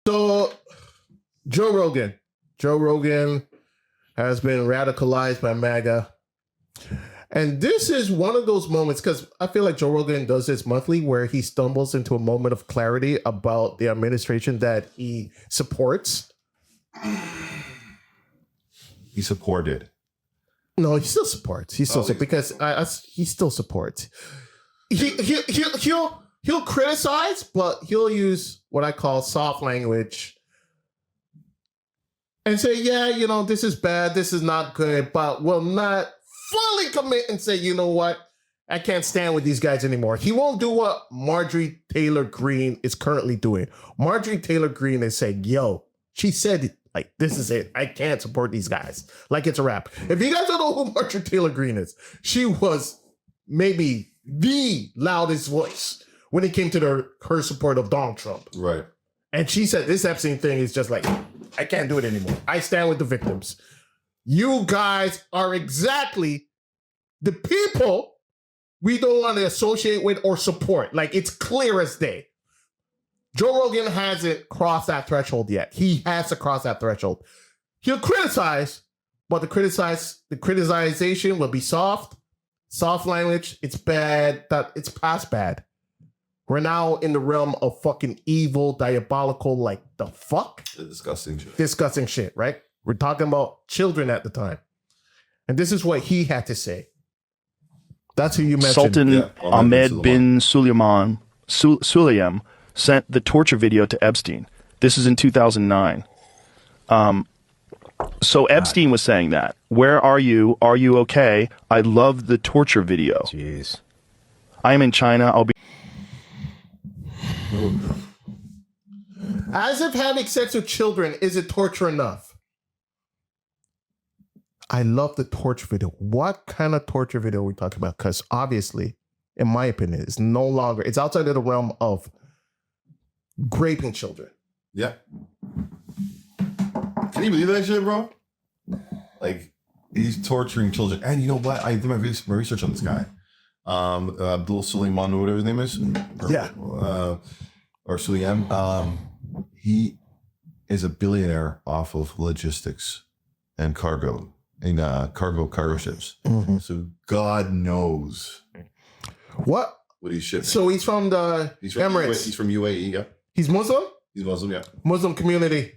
So, Joe Rogan. Joe Rogan has been radicalized by MAGA. And this is one of those moments, because I feel like Joe Rogan does this monthly where he stumbles into a moment of clarity about the administration that he supports. He supported. No, he still supports. He still because he still supports. He'll criticize, but he'll use what I call soft language and say, yeah, you know, this is bad, this is not good, but will not fully commit and say, you know what, I can't stand with these guys anymore. He won't do what Marjorie Taylor Greene is currently doing. Marjorie Taylor Greene is saying, yo, she said, like, this is it. I can't support these guys. Like, it's a wrap. If you guys don't know who Marjorie Taylor Greene is, she was maybe the loudest voice when it came to her support of Donald Trump. Right. And she said, this Epstein thing is just like, I can't do it anymore. I stand with the victims. You guys are exactly the people we don't want to associate with or support. Like, it's clear as day. Joe Rogan hasn't crossed that threshold yet. He has to cross that threshold. He'll criticize, but the criticization will be soft language. It's bad. It's past bad. We're now in the realm of fucking evil, diabolical, like the fuck? Disgusting shit. Disgusting shit, right? We're talking about children at the time. And this is what he had to say. That's who you mentioned. Sultan Ahmed bin Sulayem sent the torture video to Epstein. This is in 2009. So Epstein was saying that. Where are you? Are you okay? I love the torture video. Jeez. I am in China. I'll be... As if having sex with children isn't torture enough. I love the torture video. What kind of torture video are we talking about? Because obviously, in my opinion, it's no longer, it's outside of the realm of raping children. Yeah. Can you believe that shit, bro? Like, he's torturing children. And you know what? I did my research on this guy. Abdul Suleiman, or whatever his name is. Or Suleim. He is a billionaire off of logistics and cargo. And cargo ships. Mm-hmm. So God knows what he's shipping. So he's from the Emirates. He's from UAE, yeah. He's Muslim? He's Muslim, yeah. Muslim community.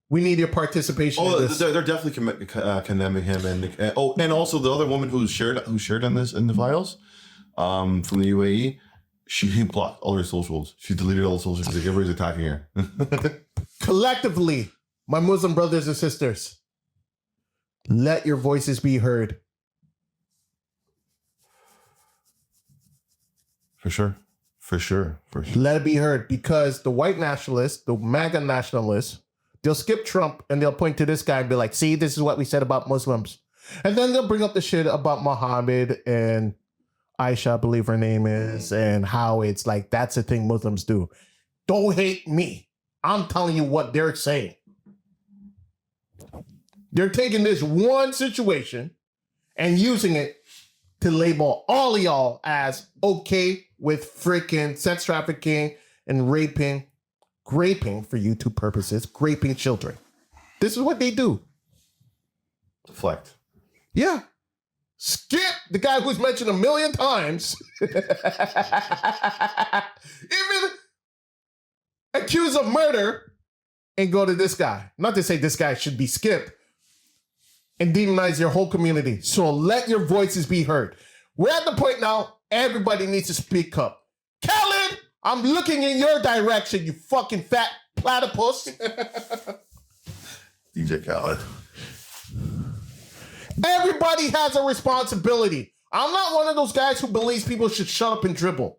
We need your participation. Oh, they're definitely condemning him, and also the other woman who shared on this in the files, from the UAE. She blocked all her socials. She deleted all the socials because everybody's attacking her. Collectively, my Muslim brothers and sisters, let your voices be heard. For sure. Let it be heard, because the white nationalists, the MAGA nationalists, they'll skip Trump and they'll point to this guy and be like, see, this is what we said about Muslims. And then they'll bring up the shit about Muhammad and Aisha, I believe her name is, and how it's like, that's the thing Muslims do. Don't hate me. I'm telling you what they're saying. They're taking this one situation and using it to label all of y'all as okay with freaking sex trafficking and raping for YouTube purposes, raping children. This is what they do. Deflect. Yeah. Skip the guy who's mentioned 1 million times. Even accused of murder, and go to this guy. Not to say this guy should be skipped and demonize your whole community. So let your voices be heard. We're at the point now, everybody needs to speak up. Khaled, I'm looking in your direction, you fucking fat platypus. DJ Khaled. Everybody has a responsibility. I'm not one of those guys who believes people should shut up and dribble.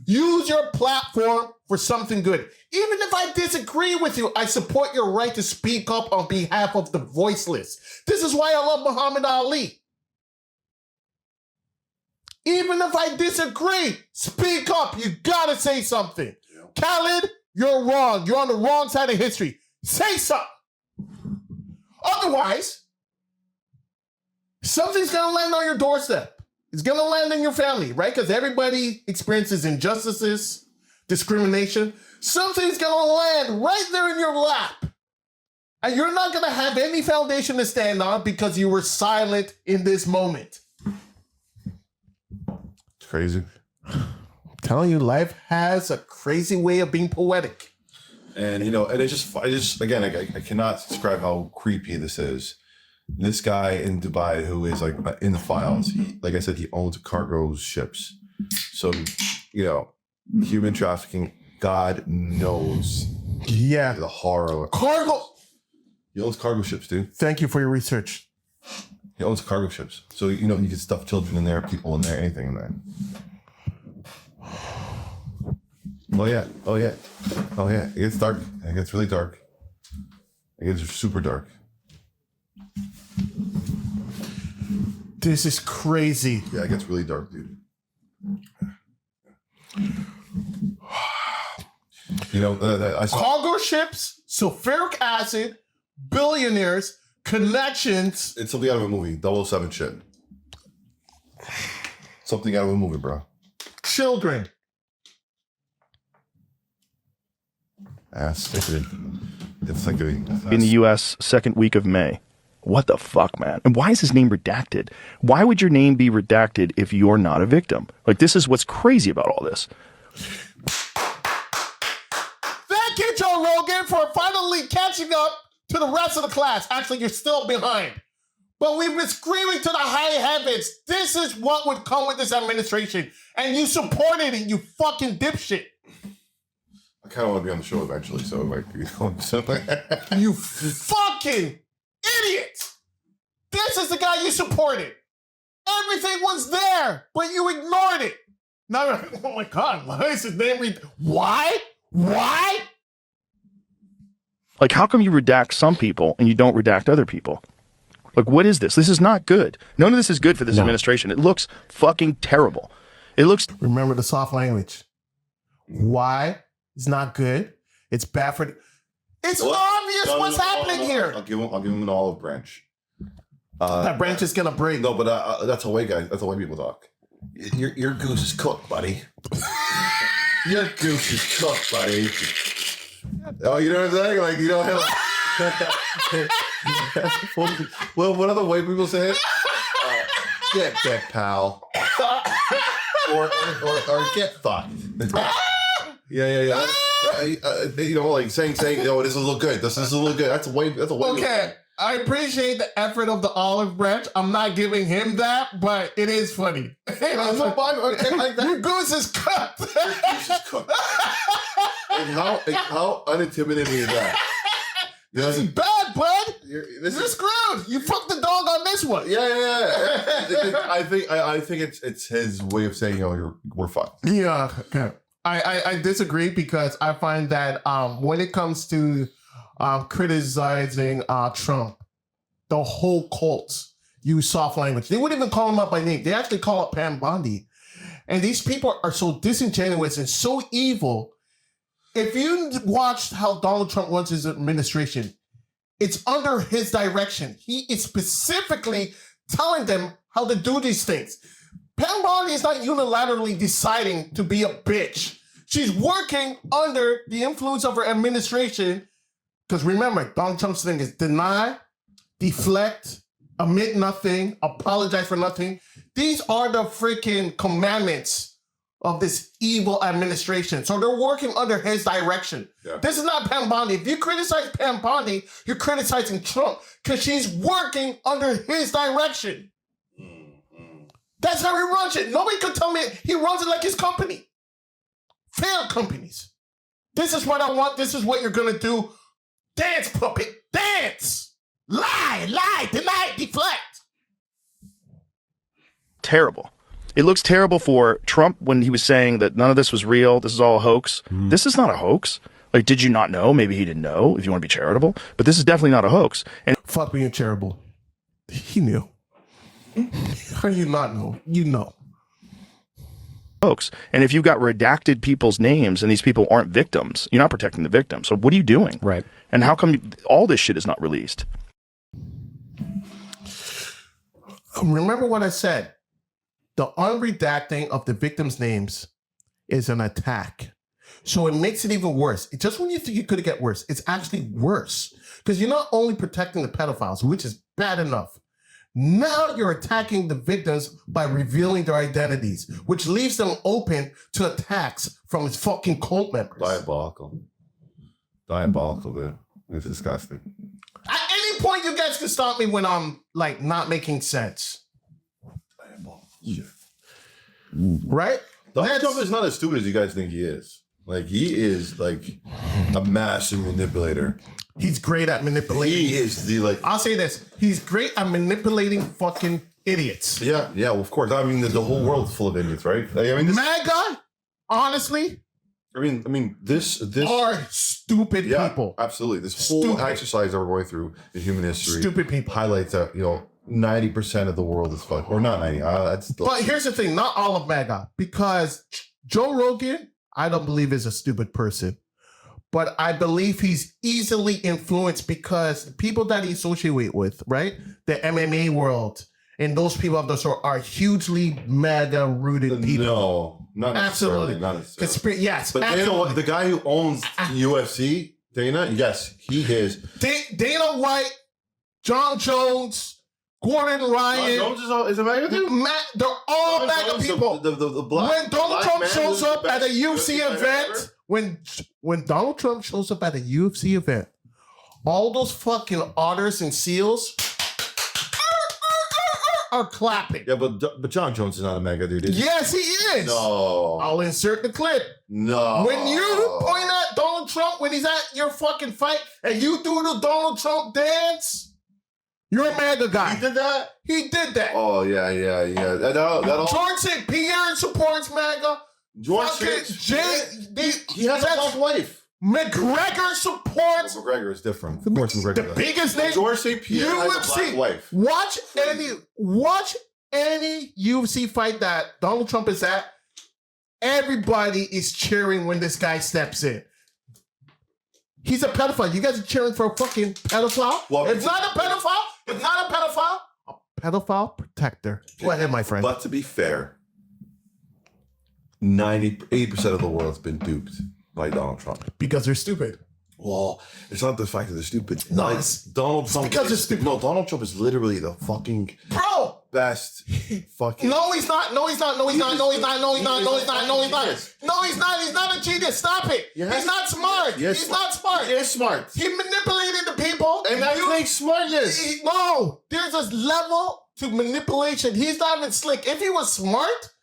Use your platform for something good. Even if I disagree with you, I support your right to speak up on behalf of the voiceless. This is why I love Muhammad Ali. Even if I disagree, speak up. You gotta say something. Khaled, you're wrong. You're on the wrong side of history. Say something. Otherwise, something's gonna land on your doorstep. It's gonna land in your family, right? Because everybody experiences injustices, discrimination. something's going to land right there in your lap. And you're not going to have any foundation to stand on because you were silent in this moment. It's crazy. I'm telling you, life has a crazy way of being poetic. And, you know, and I just again, I cannot describe how creepy this is. This guy in Dubai who is like in the files, like I said, he owns cargo ships. So, you know, human trafficking, God knows. Yeah. The horror. Cargo. He owns cargo ships, dude. Thank you for your research. He owns cargo ships. So, you know, you can stuff children in there, people in there, anything in there. Oh, yeah. Oh, yeah. Oh, yeah. It gets dark. It gets really dark. It gets super dark. This is crazy. Yeah, it gets really dark, dude. You know, I saw Cargo ships, sulfuric acid, billionaires, connections. it's something out of a movie, 007 shit. Something out of a movie, bro. Children. It's like In the U.S., second week of May. What the fuck, man? And why is his name redacted? Why would your name be redacted if you're not a victim? Like, this is what's crazy about all this. Thank you, Joe Rogan, for finally catching up to the rest of the class. Actually, you're still behind. But we've been screaming to the high heavens. This is what would come with this administration. And you supported it, you fucking dipshit. I kind of want to be on the show eventually, so like, you know, something. You fucking idiot! This is the guy you supported. Everything was there, but you ignored it. Now you're like, oh my God, why is his name Why? Why? Like, how come you redact some people and you don't redact other people? Like, what is this? This is not good. None of this is good for this administration. It looks fucking terrible. It looks... Remember the soft language. Why is not good. It's bad for... It's obvious what's happening here. I'll give him an olive branch. That branch is gonna break. No, but that's how white guys. That's how white people talk. Your goose is cooked, buddy. Your goose is cooked, buddy. Oh, you know what I'm saying? Like, you know how. Well, what other white people say? Get that, pal. or get fucked. Yeah. You know, like saying, oh, this is a little good. This is a little good. That's a way. Okay, I appreciate the effort of the olive branch. I'm not giving him that, but it is funny. Your goose is cooked. Goose is cooked. And how unintimidating is that? This is bad, bud. You're screwed. You fucked the dog on this one. Yeah. I think it's his way of saying, we're fucked. Yeah. Okay. I disagree because I find that when it comes to criticizing Trump, the whole cult use soft language. They wouldn't even call him up by name. They actually call it Pam Bondi. And these people are so disingenuous and so evil. If you watched how Donald Trump runs his administration, it's under his direction. He is specifically telling them how to do these things. Pam Bondi is not unilaterally deciding to be a bitch. She's working under the influence of her administration. Because remember, Donald Trump's thing is deny, deflect, admit nothing, apologize for nothing. These are the freaking commandments of this evil administration. So they're working under his direction. Yeah. This is not Pam Bondi. If you criticize Pam Bondi, you're criticizing Trump because she's working under his direction. That's how he runs it. Nobody could tell me he runs it like his company. Failed companies. This is what I want. This is what you're going to do. Dance, puppet. Dance. Lie, deny, deflect. Terrible. It looks terrible for Trump when he was saying that none of this was real. This is all a hoax. This is not a hoax. Like, did you not know? Maybe he didn't know, if you want to be charitable. But this is definitely not a hoax. And fuck being charitable. He knew. How do you not know? You know. Hoax. And if you've got redacted people's names and these people aren't victims, you're not protecting the victim. So what are you doing? Right. And how come all this shit is not released? Remember what I said. The unredacting of the victims' names is an attack. So it makes it even worse. Just when you think it could get worse, it's actually worse. Because you're not only protecting the pedophiles, which is bad enough. Now you're attacking the victims by revealing their identities, which leaves them open to attacks from his fucking cult members. Diabolical. Diabolical, dude. It's disgusting. At any point, you guys can stop me when I'm like not making sense. Diabolical. Yeah. Right? Donald Trump is not as stupid as you guys think he is. Like, he is like a massive manipulator. He's great at manipulating. He is the like. I'll say this. He's great at manipulating fucking idiots. Yeah, well, of course. I mean, the whole world's full of idiots, right? Like, I mean, MAGA, honestly, this are stupid people. Absolutely. This whole exercise that we're going through in human history, stupid people, highlights that 90% of the world is fucked, or not 90. But here's the thing: not all of MAGA, because Joe Rogan, I don't believe is a stupid person, but I believe he's easily influenced because the people that he associates with, right, the MMA world. And those people of the sort are hugely MAGA rooted people. No, not necessarily. Absolutely. Not necessarily. Yes, but absolutely. you know what? The guy who owns UFC, Dana, yes, he is. Dana White, John Jones, Gordon Ryan. John Jones is a MAGA dude? They're all MAGA people. The black, when Donald Trump shows up at a UFC event, ever? when Donald Trump shows up at a UFC event, all those fucking otters and seals are clapping. Yeah, but John Jones is not a MAGA dude, is he? Yes, he is. No. I'll insert the clip. No. When you point at Donald Trump when he's at your fucking fight and you do the Donald Trump dance, you're a MAGA guy. He did that? He did that. Oh, yeah. That all... George St. Pierre supports MAGA. George he has a black wife. McGregor supports. McGregor is different. Of course, McGregor. The biggest name. George St. Pierre has a black wife. Watch any UFC fight that Donald Trump is at. Everybody is cheering when this guy steps in. He's a pedophile. You guys are cheering for a fucking pedophile? Well, it's not a pedophile. It's not a pedophile. A pedophile protector. Go ahead, my friend. But to be fair, 80% of the world's been duped by Donald Trump. Because they're stupid. Well, it's not the fact that they're stupid. No, it's Donald Trump. Because they're stupid. No, Donald Trump is literally the fucking best fucking. No, he's not. No, he's not. No, he's not. No, he's not. No, he's not. No, he's not. No, he's not. No, he's not. He's not a genius. Stop it. Yes. He's not smart. Yes. He's not smart. He is smart. He manipulated the people. And that's like smartness. No, there's a level to manipulation. He's not even slick. If he was smart,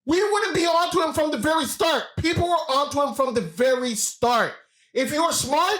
we wouldn't be onto him from the very start. People were onto him from the very start. If you were smart,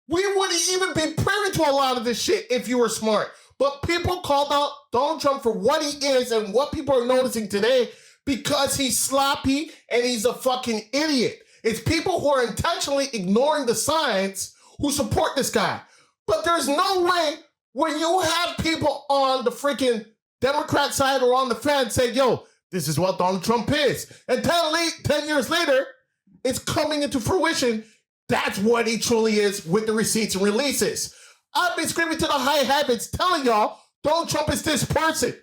we wouldn't even be privy to a lot of this shit if you were smart. But people called out Donald Trump for what he is and what people are noticing today because he's sloppy and he's a fucking idiot. It's people who are intentionally ignoring the signs who support this guy. But there's no way when you have people on the freaking Democrat side or on the fence say, yo, this is what Donald Trump is. And 10 years later, it's coming into fruition. That's what he truly is with the receipts and releases. I've been screaming to the high heavens telling y'all Donald Trump is this person.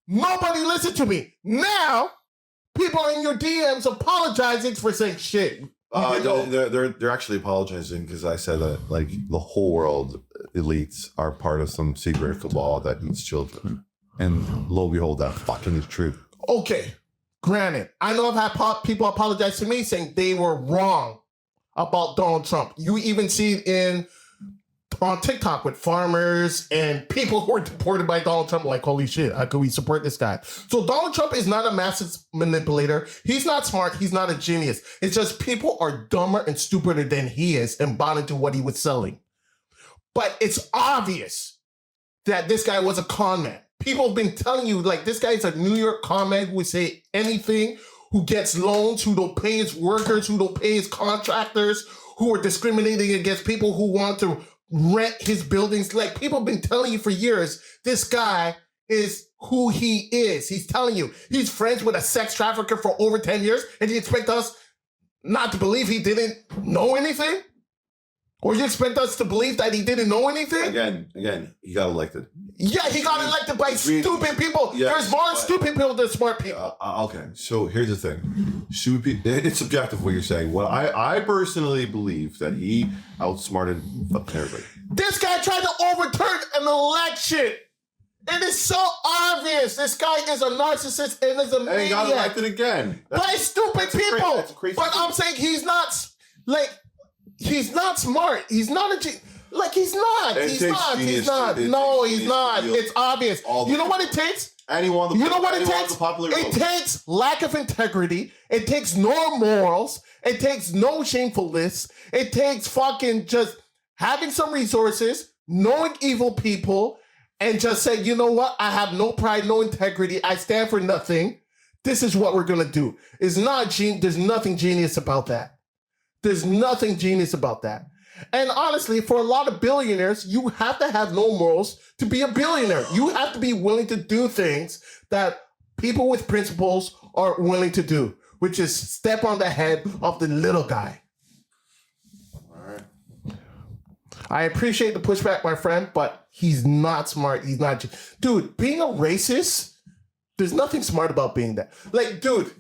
Nobody listened to me. Now, people are in your DMs apologizing for saying shit. They're actually apologizing because I said that like the whole world elites are part of some secret cabal that eats children. And lo and behold, that fucking is true. Okay, granted, I know I've had people apologize to me saying they were wrong about Donald Trump. You even see it on TikTok with farmers and people who are deported by Donald Trump, like, holy shit, how could we support this guy? So Donald Trump is not a massive manipulator. He's not smart. He's not a genius. It's just people are dumber and stupider than he is and bought into what he was selling. But it's obvious that this guy was a con man. People have been telling you, like, this guy's a New York con man who would say anything, who gets loans, who don't pay his workers, who don't pay his contractors, who are discriminating against people who want to rent his buildings. Like, people have been telling you for years, this guy is who he is. He's telling you he's friends with a sex trafficker for over 10 years, and you expect us not to believe he didn't know anything? Or you expect us to believe that he didn't know anything? Again, he got elected. Yeah, he got elected by stupid people. Yes, There's more stupid people than smart people. Okay, so here's the thing. It's subjective what you're saying. What I personally believe that he outsmarted everybody. This guy tried to overturn an election. It is so obvious. This guy is a narcissist and is a maniac. And he got elected again. By stupid people. That's crazy. But I'm saying he's not smart. He's not a he's not. He's not. He's not. No, he's not. It's obvious. You know what it takes? And he won the. You know what it takes? It takes lack of integrity. It takes no morals. It takes no shamefulness. It takes fucking just having some resources, knowing evil people, and just say, you know what? I have no pride, no integrity. I stand for nothing. This is what we're gonna do. There's nothing genius about that. There's nothing genius about that. And honestly, for a lot of billionaires, you have to have no morals to be a billionaire. You have to be willing to do things that people with principles are willing to do, which is step on the head of the little guy. All right. I appreciate the pushback, my friend, but he's not smart. He's not. Dude, being a racist, there's nothing smart about being that. Like, dude,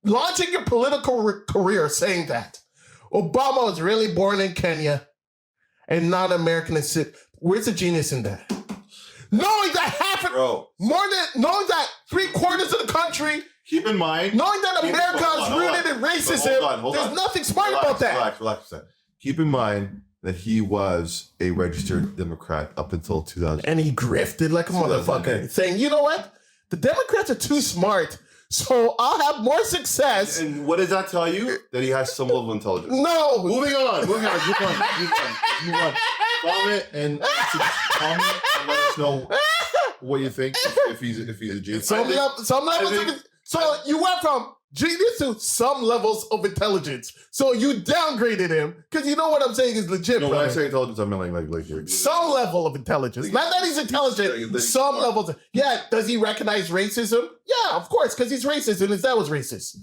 launching your political career saying that Obama was really born in Kenya and not American. Where's the genius in that? Knowing that knowing that 3/4 of the country, keep in mind, knowing that America is rooted in racism, there's nothing smart about that. Relax. Keep in mind that he was a registered Democrat up until 2000. And he grifted like a motherfucker, saying, you know what? The Democrats are too smart, so I'll have more success. And what does that tell you? That he has some level of intelligence. No. Moving on. Move on. Comment and let us know what you think if he's a genius. Some levels. So you went from genius to some levels of intelligence. So you downgraded him because you know what I'm saying is legit. No, when I say intelligence, I mean like some level of intelligence. Not that he's intelligent. Some levels. Yeah. Does he recognize racism? Yeah, of course, because he's racist and his dad was racist.